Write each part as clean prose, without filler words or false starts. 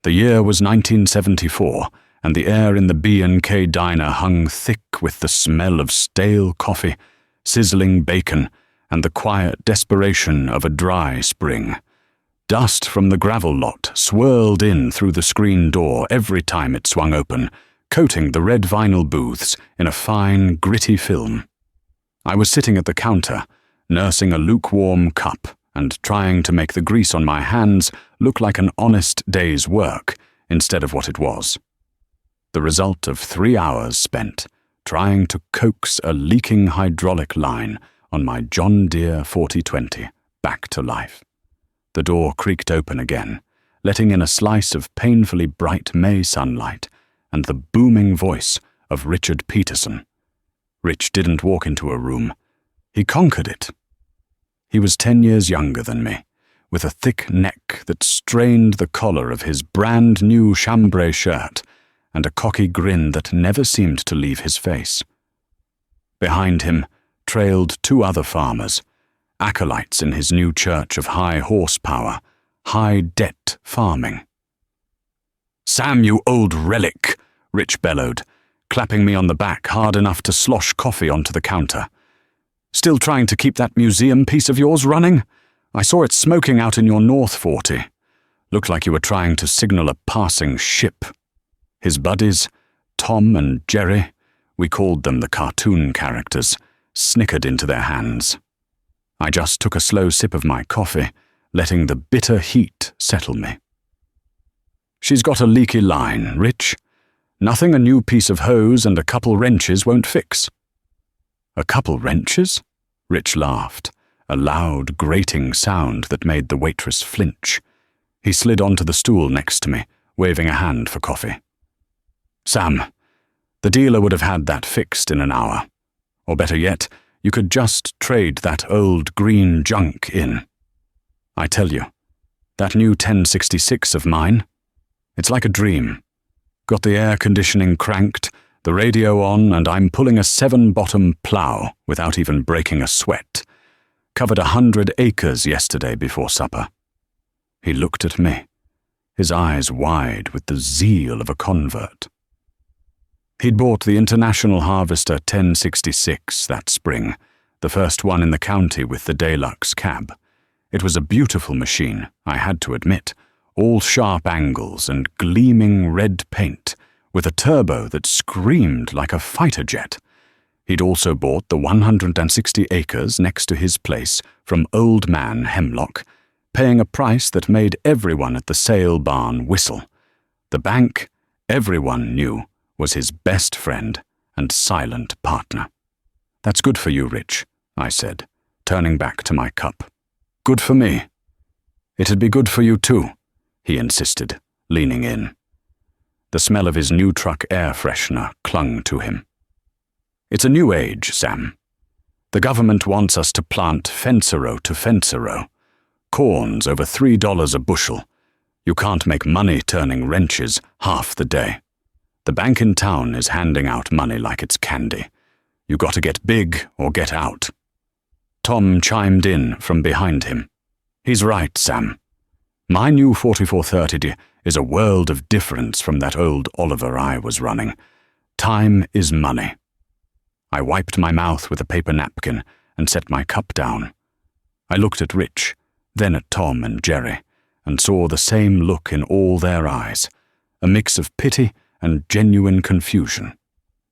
The year was 1974, and the air in the B&K diner hung thick with the smell of stale coffee, sizzling bacon, and the quiet desperation of a dry spring. Dust from the gravel lot swirled in through the screen door every time it swung open, coating the red vinyl booths in a fine, gritty film. I was sitting at the counter, nursing a lukewarm cup and trying to make the grease on my hands look like an honest day's work instead of what it was. The result of 3 hours spent trying to coax a leaking hydraulic line on my John Deere 4020 back to life. The door creaked open again, letting in a slice of painfully bright May sunlight and the booming voice of Richard Peterson. Rich didn't walk into a room. He conquered it. He was 10 years younger than me, with a thick neck that strained the collar of his brand-new chambray shirt and a cocky grin that never seemed to leave his face. Behind him trailed 2 other farmers, acolytes in his new church of high horsepower, high-debt farming. "Sam, you old relic!" Rich bellowed, clapping me on the back hard enough to slosh coffee onto the counter. "Still trying to keep that museum piece of yours running? I saw it smoking out in your North 40. Looked like you were trying to signal a passing ship." His buddies, Tom and Jerry, we called them the cartoon characters, snickered into their hands. I just took a slow sip of my coffee, letting the bitter heat settle me. "She's got a leaky line, Rich. Nothing a new piece of hose and a couple wrenches won't fix." "A couple wrenches?" Rich laughed, a loud, grating sound that made the waitress flinch. He slid onto the stool next to me, waving a hand for coffee. "Sam, the dealer would have had that fixed in an hour. Or better yet, you could just trade that old green junk in. I tell you, that new 1066 of mine, it's like a dream. Got the air conditioning cranked, the radio on, and I'm pulling a 7-bottom plow without even breaking a sweat. Covered 100 acres yesterday before supper." He looked at me, his eyes wide with the zeal of a convert. He'd bought the International Harvester 1066 that spring, the first one in the county with the Deluxe cab. It was a beautiful machine, I had to admit, all sharp angles and gleaming red paint, with a turbo that screamed like a fighter jet. He'd also bought the 160 acres next to his place from Old Man Hemlock, paying a price that made everyone at the sale barn whistle. The bank, everyone knew, was his best friend and silent partner. "That's good for you, Rich," I said, turning back to my cup. "Good for me." "It'd be good for you too," he insisted, leaning in. The smell of his new truck air freshener clung to him. "It's a new age, Sam. The government wants us to plant fence-a-row to fence-a-row. Corn's over $3 a bushel. You can't make money turning wrenches half the day. The bank in town is handing out money like it's candy. You got to get big or get out." Tom chimed in from behind him. "He's right, Sam. My new 4430 is a world of difference from that old Oliver I was running. Time is money." I wiped my mouth with a paper napkin and set my cup down. I looked at Rich, then at Tom and Jerry, and saw the same look in all their eyes, a mix of pity and genuine confusion.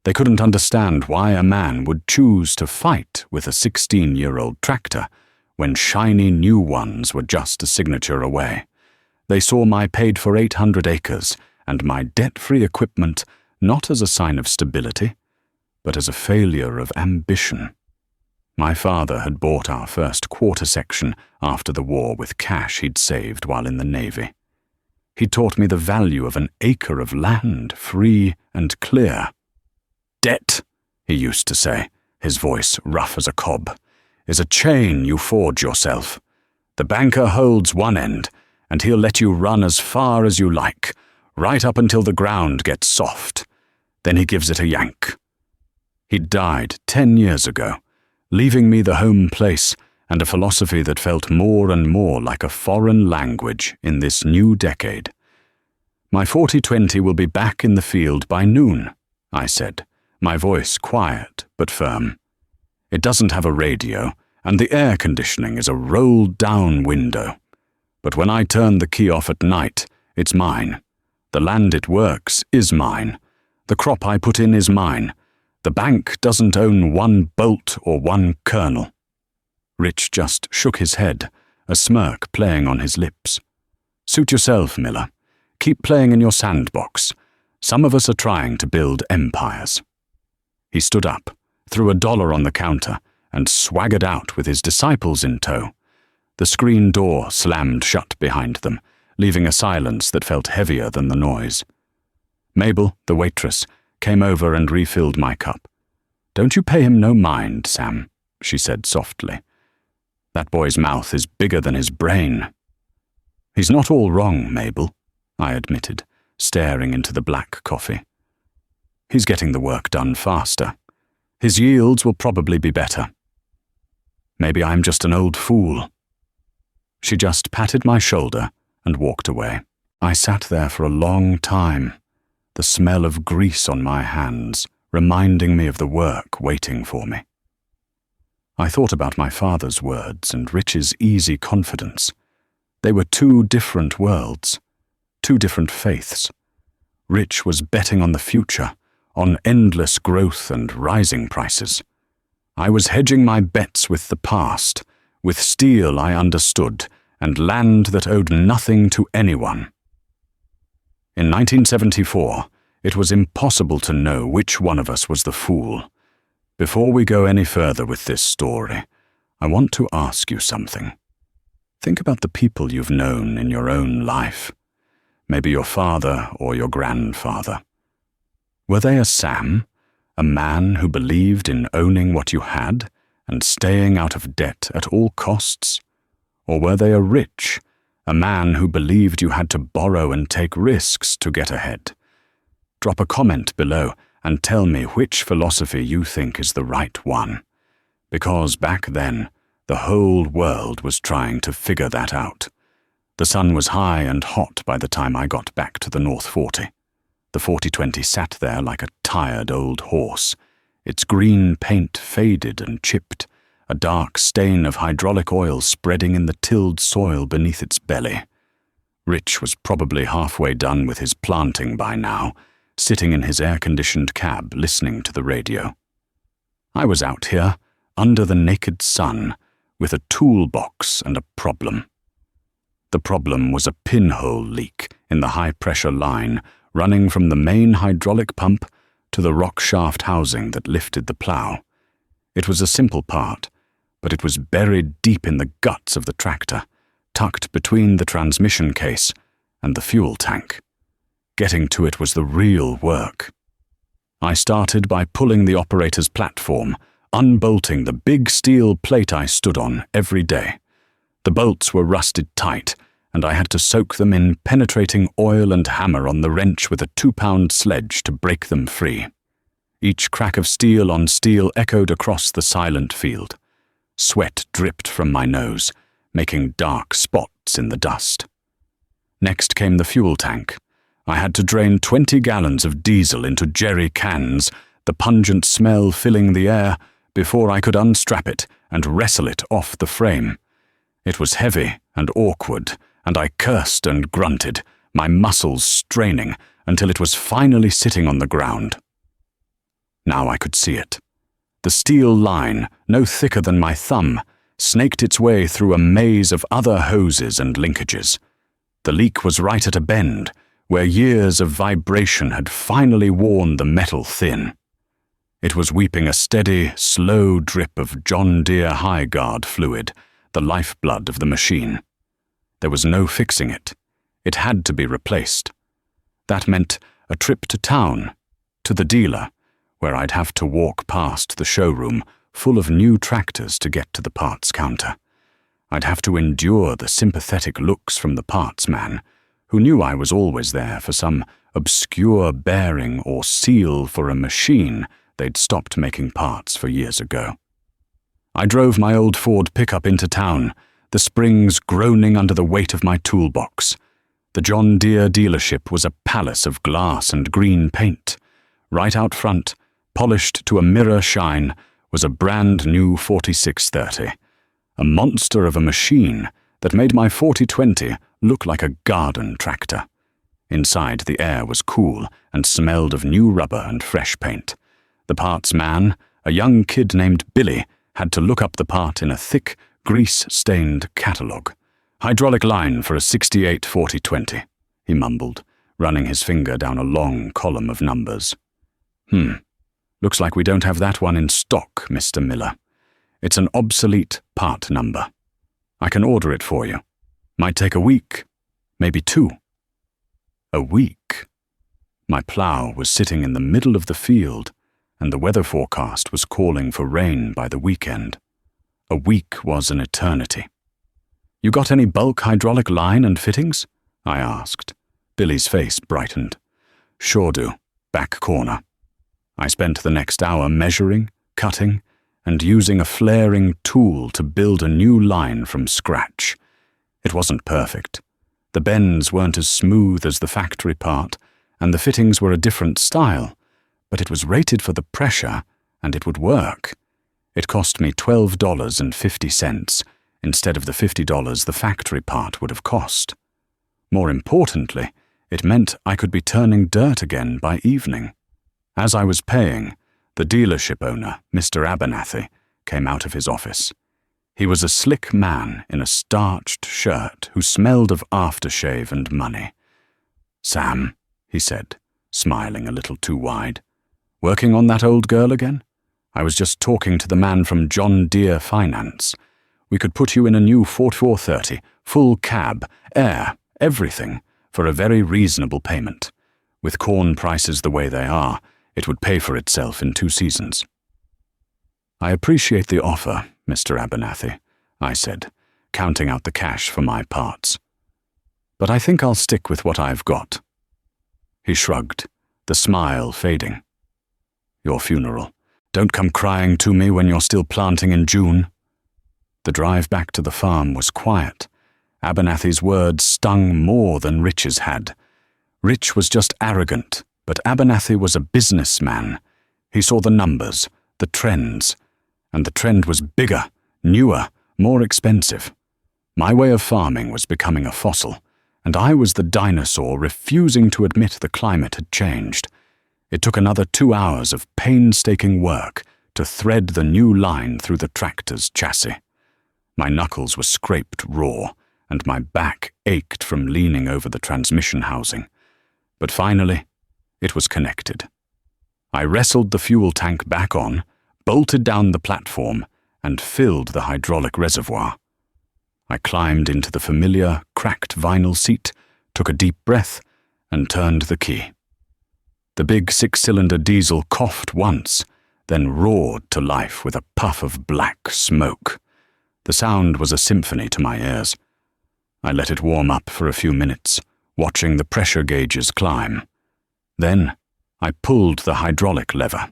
They couldn't understand why a man would choose to fight with a 16-year-old tractor when shiny new ones were just a signature away. They saw my paid-for 800 acres and my debt-free equipment not as a sign of stability, but as a failure of ambition. My father had bought our first quarter section after the war with cash he'd saved while in the Navy. He taught me the value of an acre of land, free and clear. "Debt," he used to say, his voice rough as a cob, "is a chain you forge yourself. The banker holds one end, and he'll let you run as far as you like, right up until the ground gets soft. Then he gives it a yank." He died 10 years ago, leaving me the home place and a philosophy that felt more and more like a foreign language in this new decade. My 4020 will be back in the field by noon, I said, my voice quiet but firm. It doesn't have a radio, and the air conditioning is a rolled-down window. But when I turn the key off at night, it's mine. The land it works is mine. The crop I put in is mine. The bank doesn't own one bolt or one kernel. Rich just shook his head, a smirk playing on his lips. Suit yourself, Miller. Keep playing in your sandbox. Some of us are trying to build empires. He stood up, threw $1 on the counter, and swaggered out with his disciples in tow. The screen door slammed shut behind them, leaving a silence that felt heavier than the noise. Mabel, the waitress, came over and refilled my cup. "Don't you pay him no mind, Sam," she said softly. "That boy's mouth is bigger than his brain." "He's not all wrong, Mabel," I admitted, staring into the black coffee. "He's getting the work done faster. His yields will probably be better. Maybe I'm just an old fool." She just patted my shoulder and walked away. I sat there for a long time, the smell of grease on my hands reminding me of the work waiting for me. I thought about my father's words and Rich's easy confidence. They were two different worlds, two different faiths. Rich was betting on the future, on endless growth and rising prices. I was hedging my bets with the past, with steel I understood, and land that owed nothing to anyone. In 1974, it was impossible to know which one of us was the fool. Before we go any further with this story, I want to ask you something. Think about the people you've known in your own life. Maybe your father or your grandfather. Were they a Sam, a man who believed in owning what you had and staying out of debt at all costs? Or were they a Rich, a man who believed you had to borrow and take risks to get ahead? Drop a comment below and tell me which philosophy you think is the right one. Because back then, the whole world was trying to figure that out. The sun was high and hot by the time I got back to the North 40. The 4020 sat there like a tired old horse, its green paint faded and chipped, a dark stain of hydraulic oil spreading in the tilled soil beneath its belly. Rich was probably halfway done with his planting by now, sitting in his air-conditioned cab listening to the radio. I was out here, under the naked sun, with a toolbox and a problem. The problem was a pinhole leak in the high-pressure line running from the main hydraulic pump to the rock shaft housing that lifted the plow. It was a simple part, but it was buried deep in the guts of the tractor, tucked between the transmission case and the fuel tank. Getting to it was the real work. I started by pulling the operator's platform, unbolting the big steel plate I stood on every day. The bolts were rusted tight, and I had to soak them in penetrating oil and hammer on the wrench with a 2-pound sledge to break them free. Each crack of steel on steel echoed across the silent field. Sweat dripped from my nose, making dark spots in the dust. Next came the fuel tank. I had to drain 20 gallons of diesel into jerry cans, the pungent smell filling the air, before I could unstrap it and wrestle it off the frame. It was heavy and awkward, and I cursed and grunted, my muscles straining, until it was finally sitting on the ground. Now I could see it. The steel line, no thicker than my thumb, snaked its way through a maze of other hoses and linkages. The leak was right at a bend, where years of vibration had finally worn the metal thin. It was weeping a steady, slow drip of John Deere High Guard fluid, the lifeblood of the machine. There was no fixing it. It had to be replaced. That meant a trip to town, to the dealer, where I'd have to walk past the showroom full of new tractors to get to the parts counter. I'd have to endure the sympathetic looks from the parts man, who knew I was always there for some obscure bearing or seal for a machine they'd stopped making parts for years ago. I drove my old Ford pickup into town, the springs groaning under the weight of my toolbox. The John Deere dealership was a palace of glass and green paint. Right out front, polished to a mirror shine, was a brand new 4630, a monster of a machine that made my 4020 look like a garden tractor. Inside, the air was cool and smelled of new rubber and fresh paint. The parts man, a young kid named Billy, had to look up the part in a thick, grease-stained catalogue. "Hydraulic line for a 68 4020, he mumbled, running his finger down a long column of numbers. Looks like we don't have that one in stock, Mr. Miller. It's an obsolete part number. I can order it for you. Might take a week, maybe 2. A week? My plough was sitting in the middle of the field, and the weather forecast was calling for rain by the weekend. A week was an eternity. "You got any bulk hydraulic line and fittings?" I asked. Billy's face brightened. "Sure do. Back corner." I spent the next hour measuring, cutting, and using a flaring tool to build a new line from scratch. It wasn't perfect. The bends weren't as smooth as the factory part, and the fittings were a different style, but it was rated for the pressure, and it would work. It cost me $12.50 instead of the $50 the factory part would have cost. More importantly, it meant I could be turning dirt again by evening. As I was paying, the dealership owner, Mr. Abernathy, came out of his office. He was a slick man in a starched shirt who smelled of aftershave and money. "Sam," he said, smiling a little too wide, "working on that old girl again? I was just talking to the man from John Deere Finance. We could put you in a new 4430, full cab, air, everything, for a very reasonable payment. With corn prices the way they are, it would pay for itself in 2 seasons." "I appreciate the offer, Mr. Abernathy," I said, counting out the cash for my parts. "But I think I'll stick with what I've got." He shrugged, the smile fading. "Your funeral. Don't come crying to me when you're still planting in June." The drive back to the farm was quiet. Abernathy's words stung more than Rich's had. Rich was just arrogant, but Abernathy was a businessman. He saw the numbers, the trends, and the trend was bigger, newer, more expensive. My way of farming was becoming a fossil, and I was the dinosaur refusing to admit the climate had changed. It took another 2 hours of painstaking work to thread the new line through the tractor's chassis. My knuckles were scraped raw, and my back ached from leaning over the transmission housing. But finally, it was connected. I wrestled the fuel tank back on, bolted down the platform, and filled the hydraulic reservoir. I climbed into the familiar, cracked vinyl seat, took a deep breath, and turned the key. The big 6-cylinder diesel coughed once, then roared to life with a puff of black smoke. The sound was a symphony to my ears. I let it warm up for a few minutes, watching the pressure gauges climb. Then I pulled the hydraulic lever.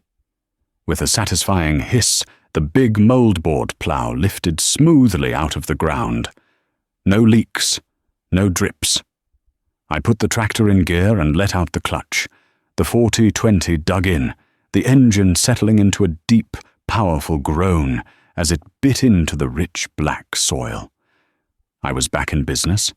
With a satisfying hiss, the big moldboard plough lifted smoothly out of the ground. No leaks, no drips. I put the tractor in gear and let out the clutch. The 4020 dug in, the engine settling into a deep, powerful groan as it bit into the rich black soil. I was back in business.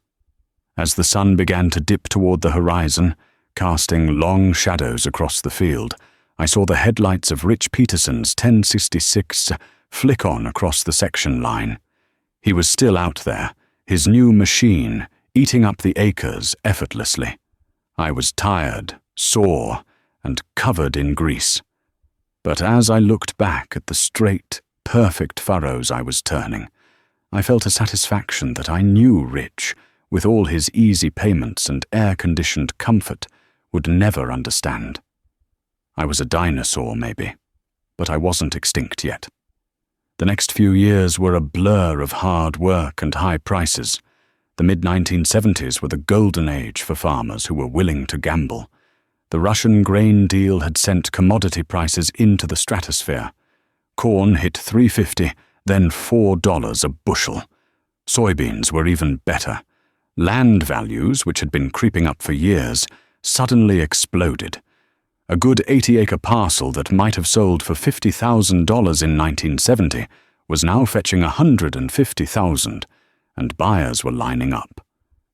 As the sun began to dip toward the horizon, casting long shadows across the field, I saw the headlights of Rich Peterson's 1066 flick on across the section line. He was still out there, his new machine eating up the acres effortlessly. I was tired, sore, and covered in grease. But as I looked back at the straight, perfect furrows I was turning, I felt a satisfaction that I knew Rich, with all his easy payments and air-conditioned comfort, would never understand. I was a dinosaur, maybe, but I wasn't extinct yet. The next few years were a blur of hard work and high prices. The mid-1970s were the golden age for farmers who were willing to gamble. The Russian grain deal had sent commodity prices into the stratosphere. Corn hit $3.50, then $4 a bushel. Soybeans were even better. Land values, which had been creeping up for years, suddenly exploded. A good 80-acre parcel that might have sold for $50,000 in 1970 was now fetching $150,000, and buyers were lining up.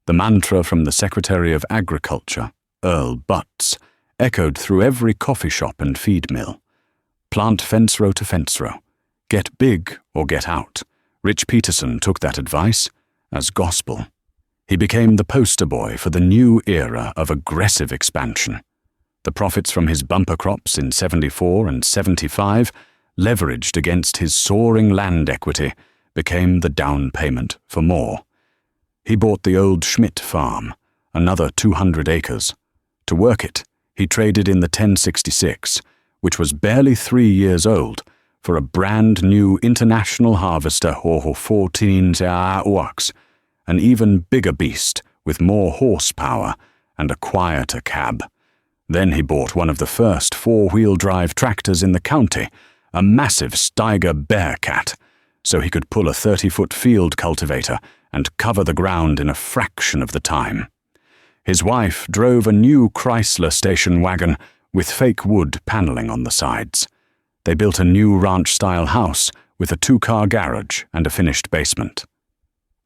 The mantra from the Secretary of Agriculture, Earl Butts, echoed through every coffee shop and feed mill. Plant fence row to fence row. Get big or get out. Rich Peterson took that advice as gospel. He became the poster boy for the new era of aggressive expansion. The profits from his bumper crops in 74 and 75, leveraged against his soaring land equity, became the down payment for more. He bought the old Schmidt farm, another 200 acres. To work it, he traded in the 1066, which was barely 3 years old, for a brand new international harvester 14 Oaks, an even bigger beast with more horsepower and a quieter cab. Then he bought one of the first 4-wheel drive tractors in the county, a massive Steiger Bearcat, so he could pull a 30-foot field cultivator and cover the ground in a fraction of the time. His wife drove a new Chrysler station wagon with fake wood paneling on the sides. They built a new ranch-style house with a 2-car garage and a finished basement.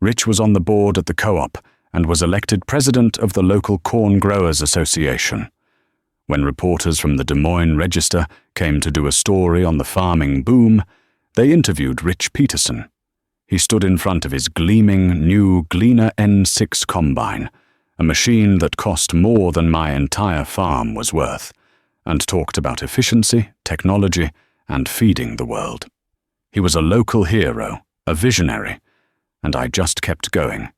Rich was on the board at the co-op and was elected president of the local Corn Growers Association. When reporters from the Des Moines Register came to do a story on the farming boom, they interviewed Rich Peterson. He stood in front of his gleaming new Gleaner N6 combine, a machine that cost more than my entire farm was worth, and talked about efficiency, technology, and feeding the world. He was a local hero, a visionary, and I just kept going.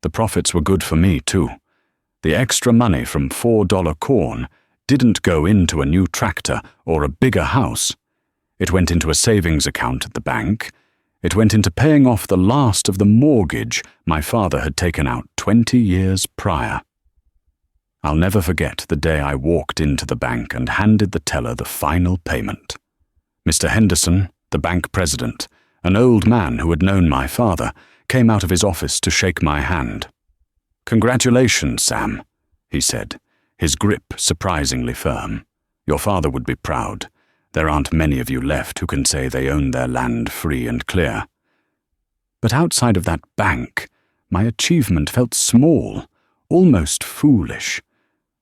The profits were good for me, too. The extra money from $4 corn didn't go into a new tractor or a bigger house. It went into a savings account at the bank. It went into paying off the last of the mortgage my father had taken out 20 years prior. I'll never forget the day I walked into the bank and handed the teller the final payment. Mr. Henderson, the bank president, an old man who had known my father, came out of his office to shake my hand. "Congratulations, Sam," he said, his grip surprisingly firm. "Your father would be proud. There aren't many of you left who can say they own their land free and clear." But outside of that bank, my achievement felt small, almost foolish.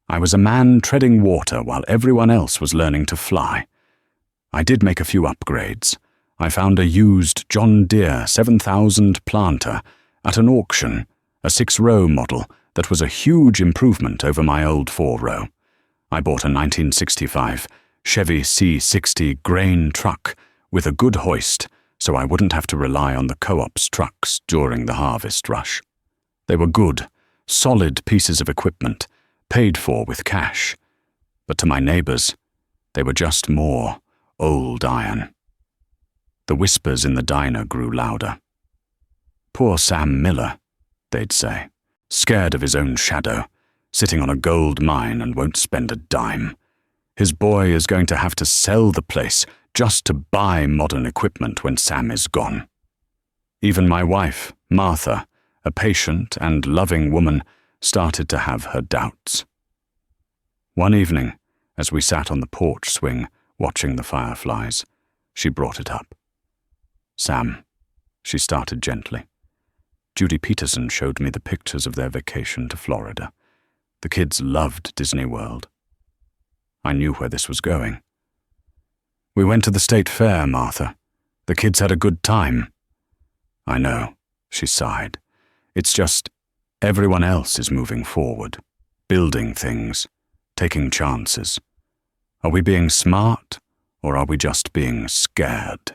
I was a man treading water while everyone else was learning to fly. I did make a few upgrades. I found a used John Deere 7000 planter at an auction, a 6-row model that was a huge improvement over my old 4-row. I bought a 1965 Chevy C60 grain truck with a good hoist so I wouldn't have to rely on the co-op's trucks during the harvest rush. They were good, solid pieces of equipment, paid for with cash. But to my neighbors, they were just more old iron. The whispers in the diner grew louder. "Poor Sam Miller," they'd say, "scared of his own shadow, sitting on a gold mine and won't spend a dime. His boy is going to have to sell the place just to buy modern equipment when Sam is gone." Even my wife, Martha, a patient and loving woman, started to have her doubts. One evening, as we sat on the porch swing watching the fireflies, she brought it up. "Sam," she started gently. "Judy Peterson showed me the pictures of their vacation to Florida. The kids loved Disney World." I knew where this was going. "We went to the state fair, Martha. The kids had a good time." "I know," she sighed. "It's just everyone else is moving forward, building things, taking chances. Are we being smart, or are we just being scared?"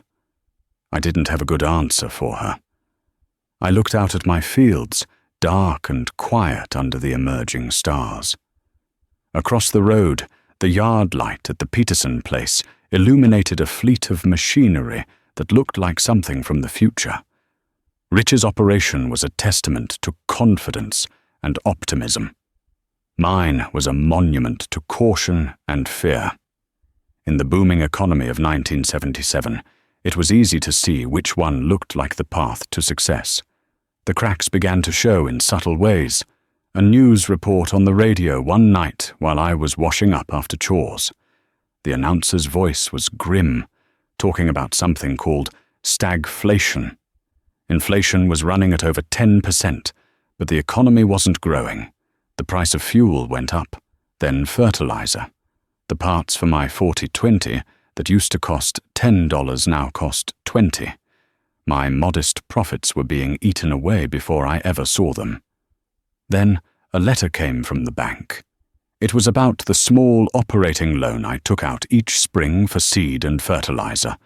I didn't have a good answer for her. I looked out at my fields, dark and quiet under the emerging stars. Across the road, the yard light at the Peterson place illuminated a fleet of machinery that looked like something from the future. Rich's operation was a testament to confidence and optimism. Mine was a monument to caution and fear. In the booming economy of 1977, it was easy to see which one looked like the path to success. The cracks began to show in subtle ways. A news report on the radio one night while I was washing up after chores. The announcer's voice was grim, talking about something called stagflation. Inflation was running at over 10%, but the economy wasn't growing. The price of fuel went up, then fertilizer. The parts for my 4020 that used to cost $10 now cost $20. My modest profits were being eaten away before I ever saw them. Then a letter came from the bank. It was about the small operating loan I took out each spring for seed and fertilizer,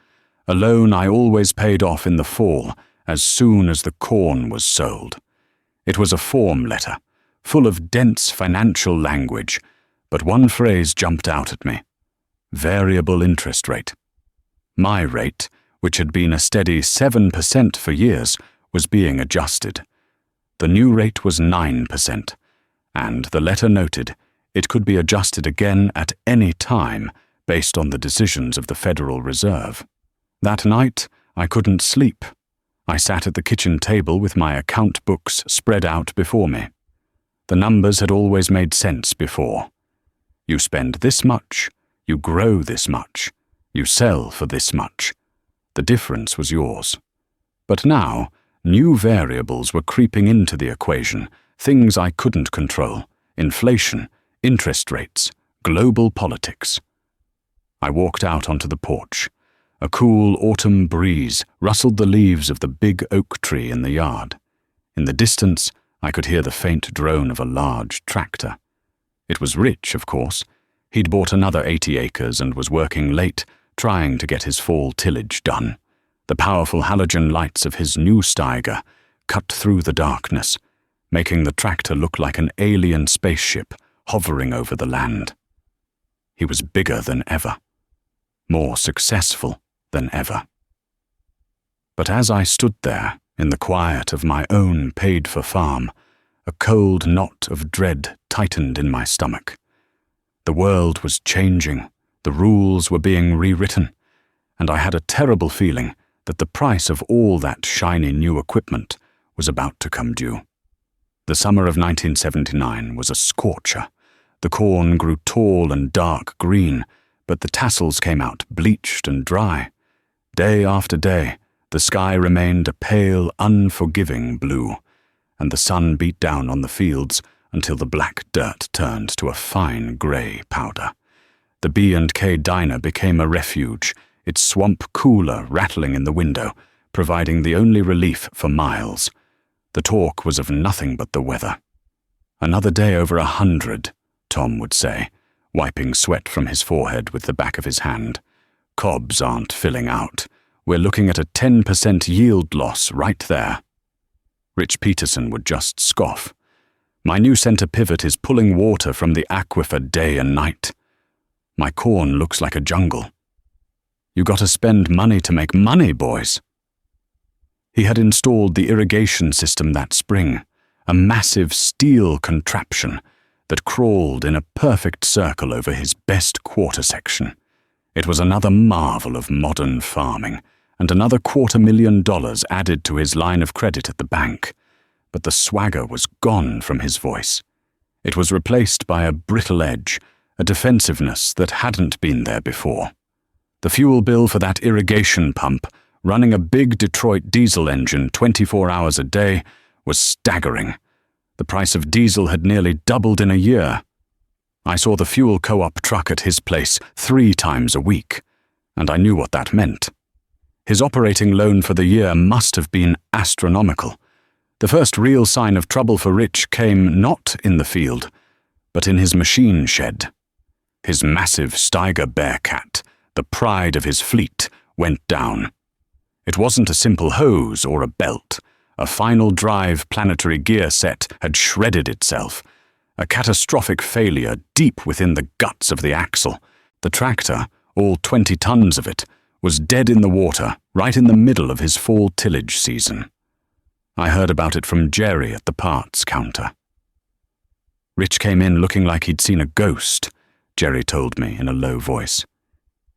a loan I always paid off in the fall as soon as the corn was sold. It was a form letter, full of dense financial language, but one phrase jumped out at me. Variable interest rate. My rate, which had been a steady 7% for years, was being adjusted. The new rate was 9%, and the letter noted it could be adjusted again at any time based on the decisions of the Federal Reserve. That night, I couldn't sleep. I sat at the kitchen table with my account books spread out before me. The numbers had always made sense before. You spend this much, you grow this much, you sell for this much. The difference was yours. But now, new variables were creeping into the equation, things I couldn't control: inflation, interest rates, global politics. I walked out onto the porch. A cool autumn breeze rustled the leaves of the big oak tree in the yard. In the distance, I could hear the faint drone of a large tractor. It was Rich, of course. He'd bought another 80 acres and was working late, trying to get his fall tillage done. The powerful halogen lights of his new Steiger cut through the darkness, making the tractor look like an alien spaceship hovering over the land. He was bigger than ever, more successful than ever. But as I stood there in the quiet of my own paid-for farm, a cold knot of dread tightened in my stomach. The world was changing, the rules were being rewritten, and I had a terrible feeling that the price of all that shiny new equipment was about to come due. The summer of 1979 was a scorcher. The corn grew tall and dark green, but the tassels came out bleached and dry. Day after day, the sky remained a pale, unforgiving blue, and the sun beat down on the fields until the black dirt turned to a fine grey powder. The B&K diner became a refuge, its swamp cooler rattling in the window, providing the only relief for miles. The talk was of nothing but the weather. "Another day over 100, Tom would say, wiping sweat from his forehead with the back of his hand. "Cobs aren't filling out. We're looking at a 10% yield loss right there." Rich Peterson would just scoff. "My new center pivot is pulling water from the aquifer day and night. My corn looks like a jungle. You gotta spend money to make money, boys." He had installed the irrigation system that spring, a massive steel contraption that crawled in a perfect circle over his best quarter section. It was another marvel of modern farming, and another $250,000 added to his line of credit at the bank. But the swagger was gone from his voice. It was replaced by a brittle edge, a defensiveness that hadn't been there before. The fuel bill for that irrigation pump, running a big Detroit diesel engine 24 hours a day, was staggering. The price of diesel had nearly doubled in a year. I saw the fuel co-op truck at his place 3 times a week, and I knew what that meant. His operating loan for the year must have been astronomical. The first real sign of trouble for Rich came not in the field, but in his machine shed. His massive Steiger Bearcat, the pride of his fleet, went down. It wasn't a simple hose or a belt. A final drive planetary gear set had shredded itself. A catastrophic failure deep within the guts of the axle. The tractor, all 20 tons of it, was dead in the water right in the middle of his fall tillage season. I heard about it from Jerry at the parts counter. Rich came in looking like he'd seen a ghost, Jerry told me in a low voice.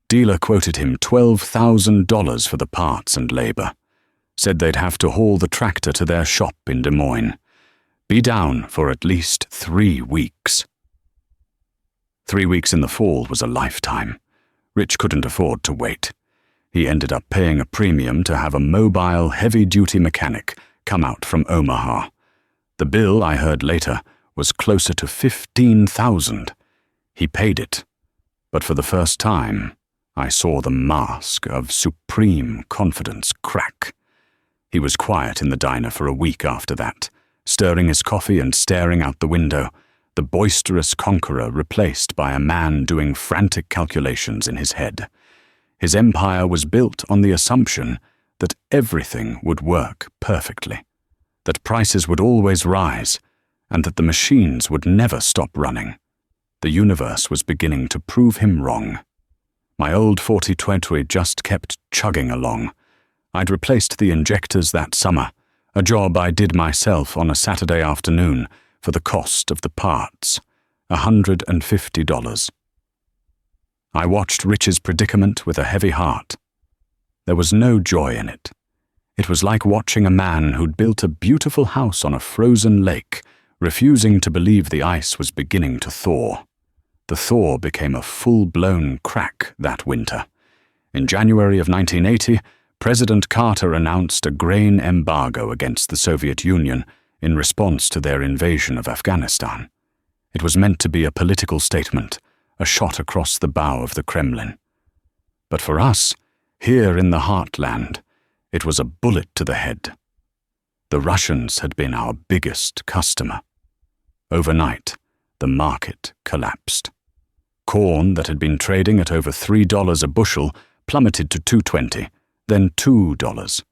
Dealer quoted him $12,000 for the parts and labor. Said they'd have to haul the tractor to their shop in Des Moines. Be down for at least 3 weeks. 3 weeks in the fall was a lifetime. Rich couldn't afford to wait. He ended up paying a premium to have a mobile, heavy-duty mechanic come out from Omaha. The bill, I heard later, was closer to $15,000. He paid it, but for the first time, I saw the mask of supreme confidence crack. He was quiet in the diner for a week after that, stirring his coffee and staring out the window, the boisterous conqueror replaced by a man doing frantic calculations in his head. His empire was built on the assumption that everything would work perfectly, that prices would always rise, and that the machines would never stop running. The universe was beginning to prove him wrong. My old 4020 just kept chugging along. I'd replaced the injectors that summer, a job I did myself on a Saturday afternoon for the cost of the parts, $150. I watched Rich's predicament with a heavy heart. There was no joy in it. It was like watching a man who'd built a beautiful house on a frozen lake, refusing to believe the ice was beginning to thaw. The thaw became a full-blown crack that winter. In January of 1980, President Carter announced a grain embargo against the Soviet Union in response to their invasion of Afghanistan. It was meant to be a political statement, a shot across the bow of the Kremlin. But for us, here in the heartland, it was a bullet to the head. The Russians had been our biggest customer. Overnight, the market collapsed. Corn that had been trading at over $3 a bushel plummeted to $2.20, then $2.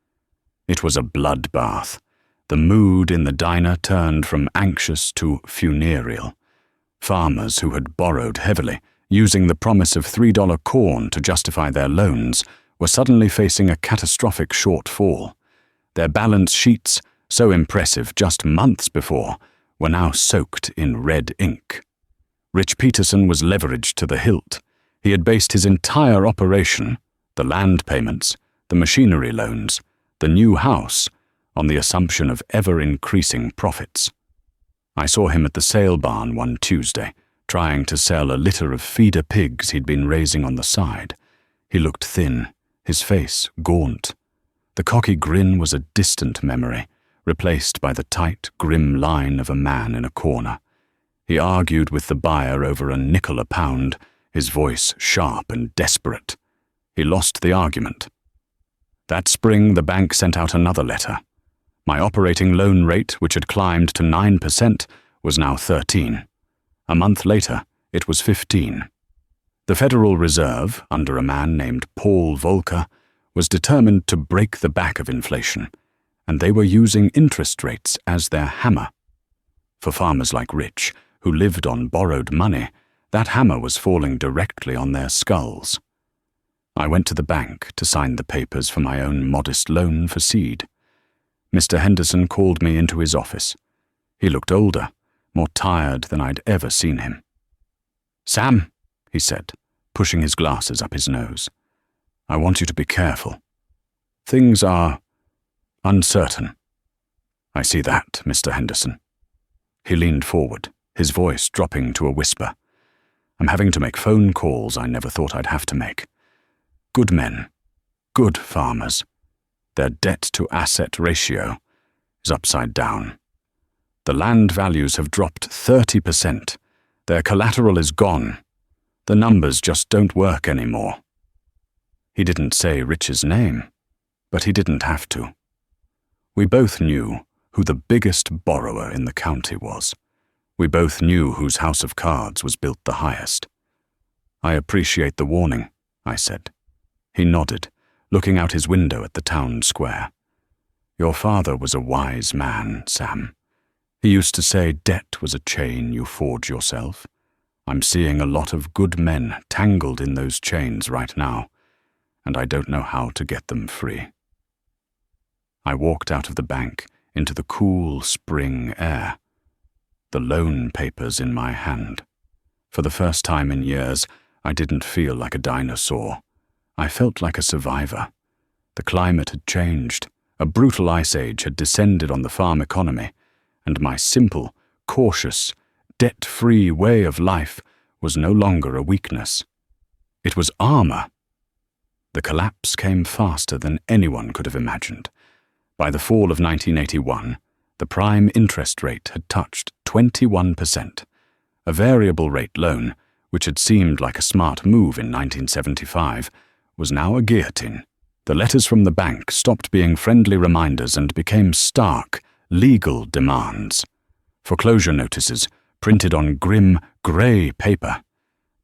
It was a bloodbath. The mood in the diner turned from anxious to funereal. Farmers who had borrowed heavily, using the promise of $3 corn to justify their loans, were suddenly facing a catastrophic shortfall. Their balance sheets, so impressive just months before, were now soaked in red ink. Rich Peterson was leveraged to the hilt. He had based his entire operation, the land payments, the machinery loans, the new house, on the assumption of ever-increasing profits. I saw him at the sale barn one Tuesday, trying to sell a litter of feeder pigs he'd been raising on the side. He looked thin, his face gaunt. The cocky grin was a distant memory, replaced by the tight, grim line of a man in a corner. He argued with the buyer over a nickel a pound, his voice sharp and desperate. He lost the argument. That spring, the bank sent out another letter. My operating loan rate, which had climbed to 9%, was now 13%. A month later, it was 15%. The Federal Reserve, under a man named Paul Volcker, was determined to break the back of inflation, and they were using interest rates as their hammer. For farmers like Rich, who lived on borrowed money, that hammer was falling directly on their skulls. I went to the bank to sign the papers for my own modest loan for seed. Mr. Henderson called me into his office. He looked older, more tired than I'd ever seen him. "Sam," he said, pushing his glasses up his nose, "I want you to be careful. Things are uncertain." "I see that, Mr. Henderson." He leaned forward, his voice dropping to a whisper. "I'm having to make phone calls I never thought I'd have to make. Good men, good farmers. Their debt-to-asset ratio is upside down. The land values have dropped 30%. Their collateral is gone. The numbers just don't work anymore." He didn't say Rich's name, but he didn't have to. We both knew who the biggest borrower in the county was. We both knew whose house of cards was built the highest. "I appreciate the warning," I said. He nodded, looking out his window at the town square. "Your father was a wise man, Sam. He used to say debt was a chain you forge yourself. I'm seeing a lot of good men tangled in those chains right now, and I don't know how to get them free." I walked out of the bank into the cool spring air, the loan papers in my hand. For the first time in years, I didn't feel like a dinosaur. I felt like a survivor. The climate had changed. A brutal ice age had descended on the farm economy, and my simple, cautious, debt-free way of life was no longer a weakness. It was armor. The collapse came faster than anyone could have imagined. By the fall of 1981, the prime interest rate had touched 21%. A variable rate loan, which had seemed like a smart move in 1975, was now a guillotine. The letters from the bank stopped being friendly reminders and became stark, legal demands. Foreclosure notices, printed on grim, grey paper,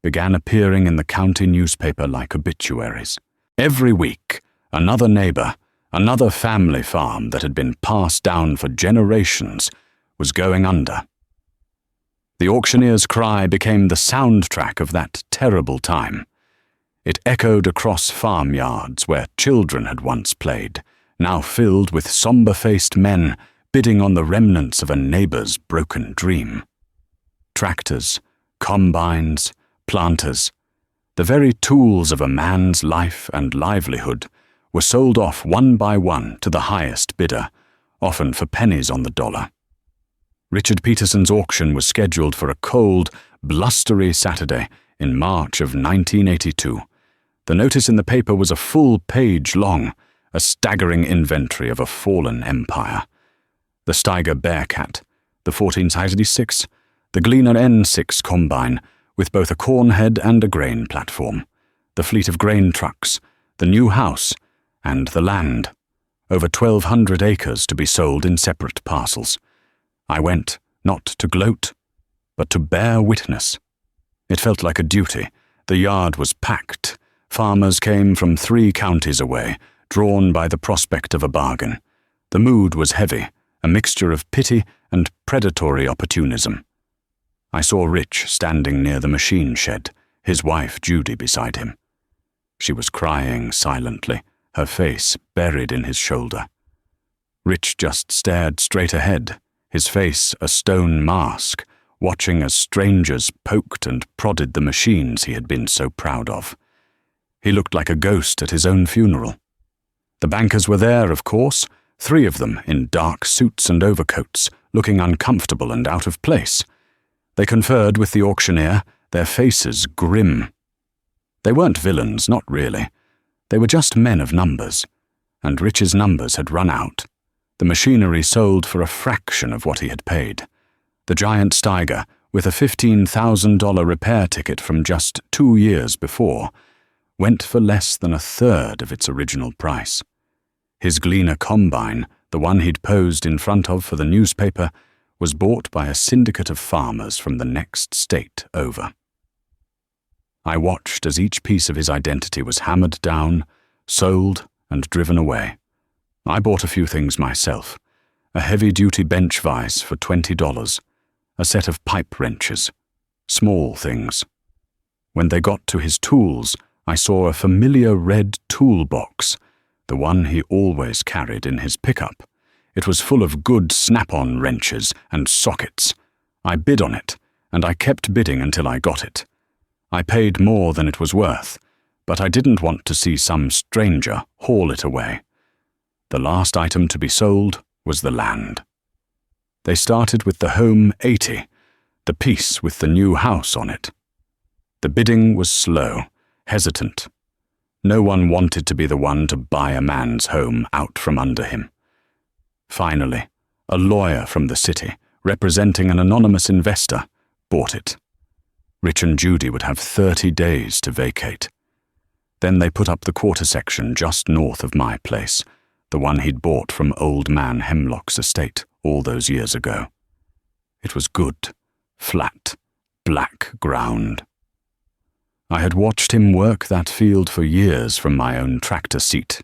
began appearing in the county newspaper like obituaries. Every week, another neighbor, another family farm that had been passed down for generations, was going under. The auctioneer's cry became the soundtrack of that terrible time. It echoed across farmyards where children had once played, now filled with somber-faced men bidding on the remnants of a neighbor's broken dream. Tractors, combines, planters, the very tools of a man's life and livelihood, were sold off one by one to the highest bidder, often for pennies on the dollar. Richard Peterson's auction was scheduled for a cold, blustery Saturday in March of 1982. The notice in the paper was a full page long, a staggering inventory of a fallen empire. The Steiger Bearcat, the 1466, the Gleaner N6 combine, with both a corn head and a grain platform, the fleet of grain trucks, the new house, and the land, over 1,200 acres to be sold in separate parcels. I went, not to gloat, but to bear witness. It felt like a duty. The yard was packed. Farmers came from 3 counties away, drawn by the prospect of a bargain. The mood was heavy, a mixture of pity and predatory opportunism. I saw Rich standing near the machine shed, his wife Judy beside him. She was crying silently, her face buried in his shoulder. Rich just stared straight ahead, his face a stone mask, watching as strangers poked and prodded the machines he had been so proud of. He looked like a ghost at his own funeral. The bankers were there, of course, 3 of them in dark suits and overcoats, looking uncomfortable and out of place. They conferred with the auctioneer, their faces grim. They weren't villains, not really. They were just men of numbers, and Rich's numbers had run out. The machinery sold for a fraction of what he had paid. The giant Steiger, with a $15,000 repair ticket from just 2 years before, went for less than a third of its original price. His Gleaner combine, the one he'd posed in front of for the newspaper, was bought by a syndicate of farmers from the next state over. I watched as each piece of his identity was hammered down, sold, and driven away. I bought a few things myself. A heavy-duty bench vise for $20, a set of pipe wrenches, small things. When they got to his tools, I saw a familiar red toolbox, the one he always carried in his pickup. It was full of good snap-on wrenches and sockets. I bid on it, and I kept bidding until I got it. I paid more than it was worth, but I didn't want to see some stranger haul it away. The last item to be sold was the land. They started with the Home 80, the piece with the new house on it. The bidding was slow, hesitant. No one wanted to be the one to buy a man's home out from under him. Finally, a lawyer from the city, representing an anonymous investor, bought it. Rich and Judy would have 30 days to vacate. Then they put up the quarter section just north of my place, the one he'd bought from Old Man Hemlock's estate all those years ago. It was good, flat, black ground. I had watched him work that field for years from my own tractor seat.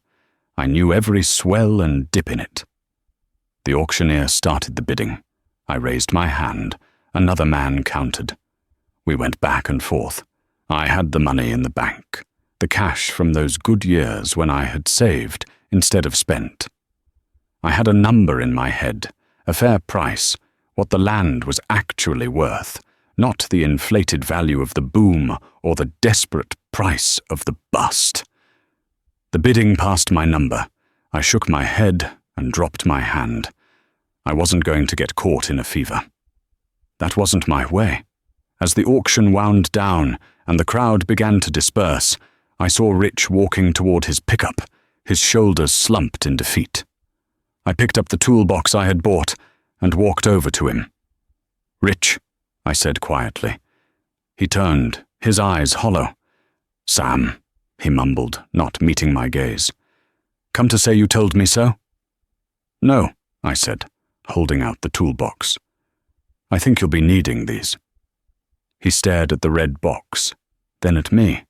I knew every swell and dip in it. The auctioneer started the bidding. I raised my hand. Another man counted. We went back and forth. I had the money in the bank, the cash from those good years when I had saved instead of spent. I had a number in my head, a fair price, what the land was actually worth, not the inflated value of the boom or the desperate price of the bust. The bidding passed my number. I shook my head, and dropped my hand. I wasn't going to get caught in a fever. That wasn't my way. As the auction wound down and the crowd began to disperse, I saw Rich walking toward his pickup, his shoulders slumped in defeat. I picked up the toolbox I had bought and walked over to him. "Rich," I said quietly. He turned, his eyes hollow. "Sam," he mumbled, not meeting my gaze. "Come to say you told me so?" "No," I said, holding out the toolbox. "I think you'll be needing these." He stared at the red box, then at me,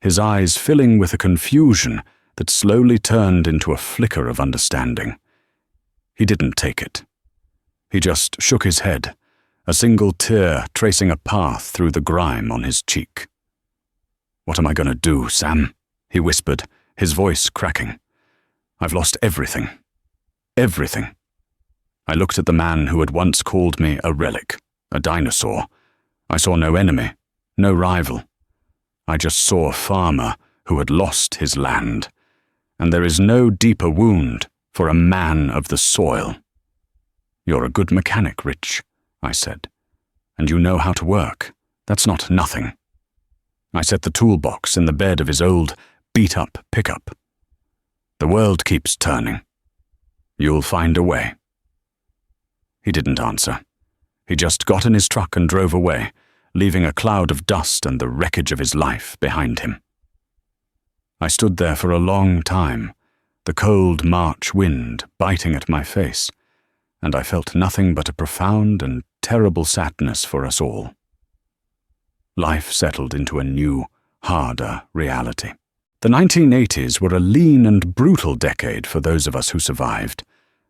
his eyes filling with a confusion that slowly turned into a flicker of understanding. He didn't take it. He just shook his head, a single tear tracing a path through the grime on his cheek. "What am I going to do, Sam?" he whispered, his voice cracking. "I've lost everything. Everything." I looked at the man who had once called me a relic, a dinosaur. I saw no enemy, no rival. I just saw a farmer who had lost his land. And there is no deeper wound for a man of the soil. "You're a good mechanic, Rich," I said. "And you know how to work. That's not nothing." I set the toolbox in the bed of his old, beat-up pickup. "The world keeps turning. You'll find a way." He didn't answer. He just got in his truck and drove away, leaving a cloud of dust and the wreckage of his life behind him. I stood there for a long time, the cold March wind biting at my face, and I felt nothing but a profound and terrible sadness for us all. Life settled into a new, harder reality. The 1980s were a lean and brutal decade for those of us who survived.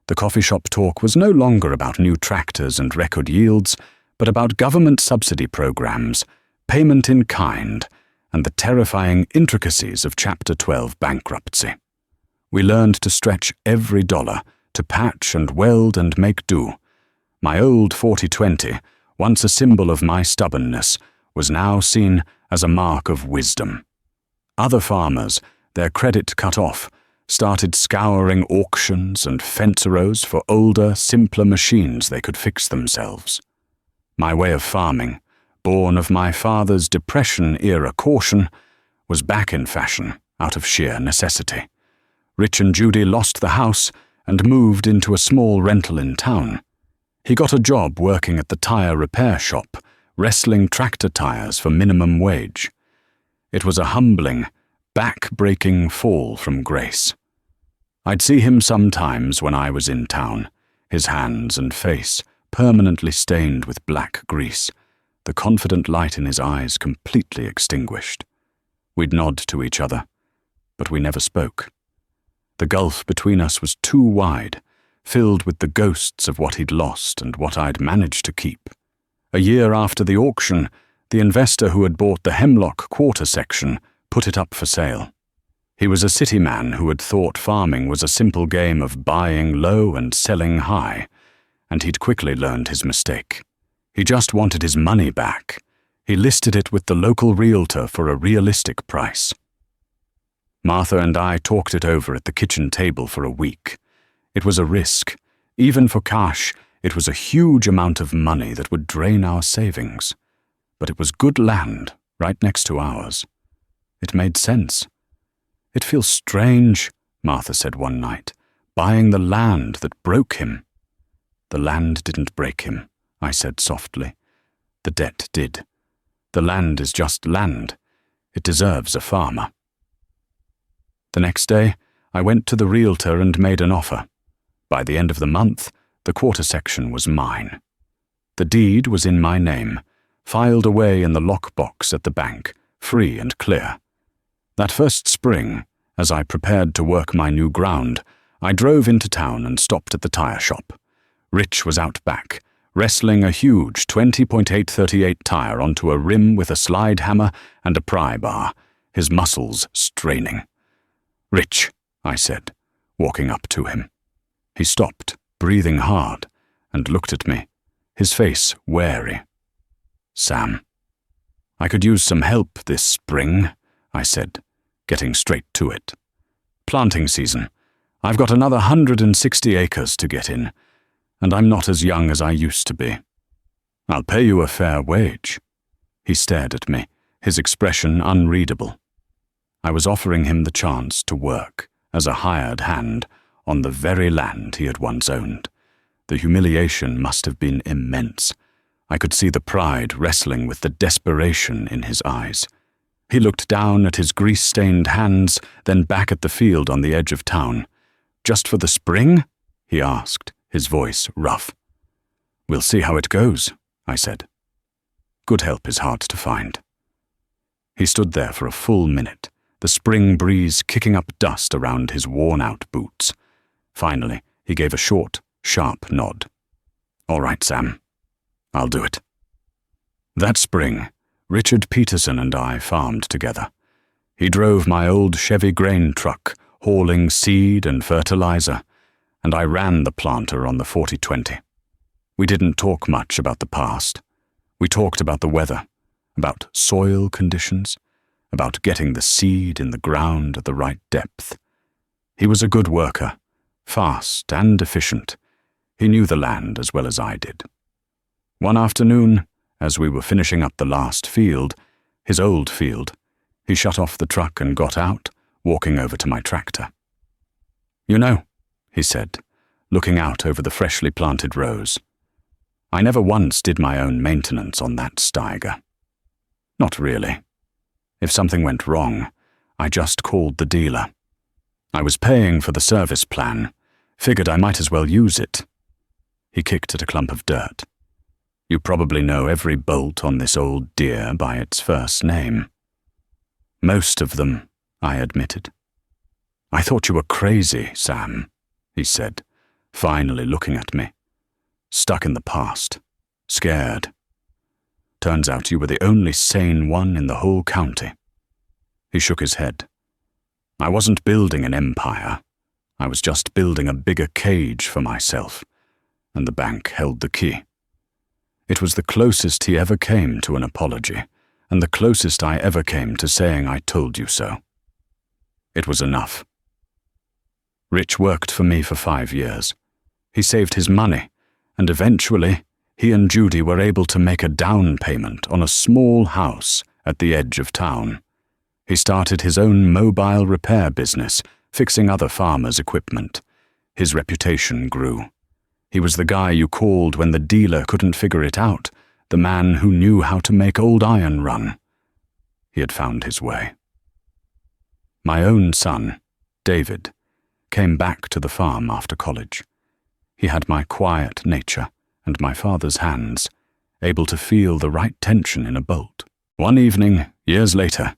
The coffee shop talk was no longer about new tractors and record yields, but about government subsidy programs, payment in kind, and the terrifying intricacies of Chapter 12 bankruptcy. We learned to stretch every dollar, to patch and weld and make do. My old 40-20, once a symbol of my stubbornness, was now seen as a mark of wisdom. Other farmers, their credit cut off, started scouring auctions and fenceros for older, simpler machines they could fix themselves. My way of farming, born of my father's Depression-era caution, was back in fashion out of sheer necessity. Rich and Judy lost the house and moved into a small rental in town. He got a job working at the tire repair shop, wrestling tractor tires for minimum wage. It was a humbling, back-breaking fall from grace. I'd see him sometimes when I was in town, his hands and face permanently stained with black grease, the confident light in his eyes completely extinguished. We'd nod to each other, but we never spoke. The gulf between us was too wide, filled with the ghosts of what he'd lost and what I'd managed to keep. A year after the auction, the investor who had bought the Hemlock Quarter section put it up for sale. He was a city man who had thought farming was a simple game of buying low and selling high, and he'd quickly learned his mistake. He just wanted his money back. He listed it with the local realtor for a realistic price. Martha and I talked it over at the kitchen table for a week. It was a risk. Even for cash, it was a huge amount of money that would drain our savings. But it was good land, right next to ours. It made sense. "It feels strange," Martha said one night, "buying the land that broke him." "The land didn't break him," I said softly. "The debt did. The land is just land. It deserves a farmer." The next day, I went to the realtor and made an offer. By the end of the month, the quarter section was mine. The deed was in my name, filed away in the lockbox at the bank, free and clear. That first spring, as I prepared to work my new ground, I drove into town and stopped at the tire shop. Rich was out back, wrestling a huge 20.838 tire onto a rim with a slide hammer and a pry bar, his muscles straining. "Rich," I said, walking up to him. He stopped, breathing hard, and looked at me, his face wary. "Sam." "I could use some help this spring," I said, getting straight to it. "Planting season. I've got another 160 acres to get in, and I'm not as young as I used to be. I'll pay you a fair wage." He stared at me, his expression unreadable. I was offering him the chance to work as a hired hand on the very land he had once owned. The humiliation must have been immense. I could see the pride wrestling with the desperation in his eyes. He looked down at his grease-stained hands, then back at the field on the edge of town. "Just for the spring?" he asked, his voice rough. "We'll see how it goes," I said. Good help is hard to find. He stood there for a full minute, the spring breeze kicking up dust around his worn-out boots. Finally, he gave a short, sharp nod. "All right, Sam. I'll do it." That spring, Richard Peterson and I farmed together. He drove my old Chevy grain truck, hauling seed and fertilizer, and I ran the planter on the 4020. We didn't talk much about the past. We talked about the weather, about soil conditions, about getting the seed in the ground at the right depth. He was a good worker, fast and efficient. He knew the land as well as I did. One afternoon, as we were finishing up the last field, his old field, he shut off the truck and got out, walking over to my tractor. "You know," he said, looking out over the freshly planted rows, "I never once did my own maintenance on that Steiger. Not really. If something went wrong, I just called the dealer. I was paying for the service plan, figured I might as well use it." He kicked at a clump of dirt. "You probably know every bolt on this old deer by its first name." "Most of them," I admitted. "I thought you were crazy, Sam," he said, finally looking at me. "Stuck in the past. Scared. Turns out you were the only sane one in the whole county." He shook his head. "I wasn't building an empire. I was just building a bigger cage for myself, and the bank held the key." It was the closest he ever came to an apology, and the closest I ever came to saying I told you so. It was enough. Rich worked for me for 5 years. He saved his money, and eventually he and Judy were able to make a down payment on a small house at the edge of town. He started his own mobile repair business, fixing other farmers' equipment. His reputation grew. He was the guy you called when the dealer couldn't figure it out, the man who knew how to make old iron run. He had found his way. My own son, David, came back to the farm after college. He had my quiet nature and my father's hands, able to feel the right tension in a bolt. One evening, years later,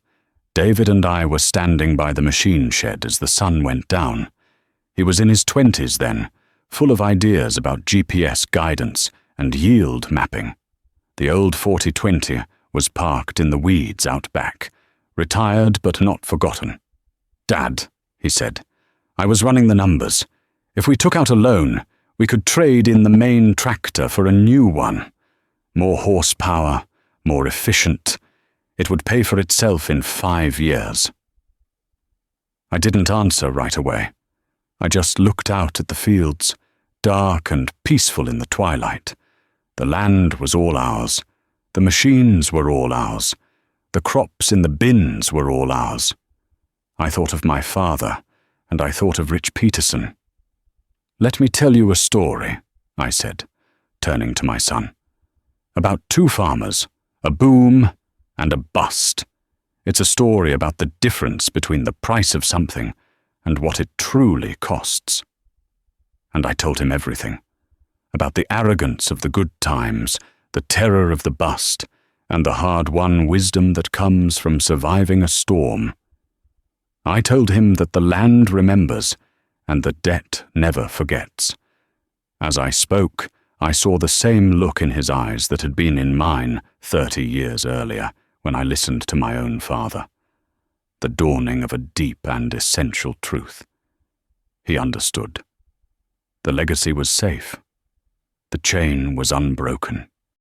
David and I were standing by the machine shed as the sun went down. He was in his 20s then, full of ideas about GPS guidance and yield mapping. The old 4020 was parked in the weeds out back, retired but not forgotten. "Dad," he said, "I was running the numbers. If we took out a loan, we could trade in the main tractor for a new one. More horsepower, more efficient. It would pay for itself in 5 years." I didn't answer right away. I just looked out at the fields, dark and peaceful in the twilight. The land was all ours. The machines were all ours. The crops in the bins were all ours. I thought of my father, and I thought of Rich Peterson. "Let me tell you a story," I said, turning to my son. "About 2 farmers, a boom and a bust. It's a story about the difference between the price of something and what it truly costs." And I told him everything, about the arrogance of the good times, the terror of the bust, and the hard-won wisdom that comes from surviving a storm. I told him that the land remembers, and the debt never forgets. As I spoke, I saw the same look in his eyes that had been in mine 30 years earlier, when I listened to my own father. The dawning of a deep and essential truth. He understood. The legacy was safe. The chain was unbroken.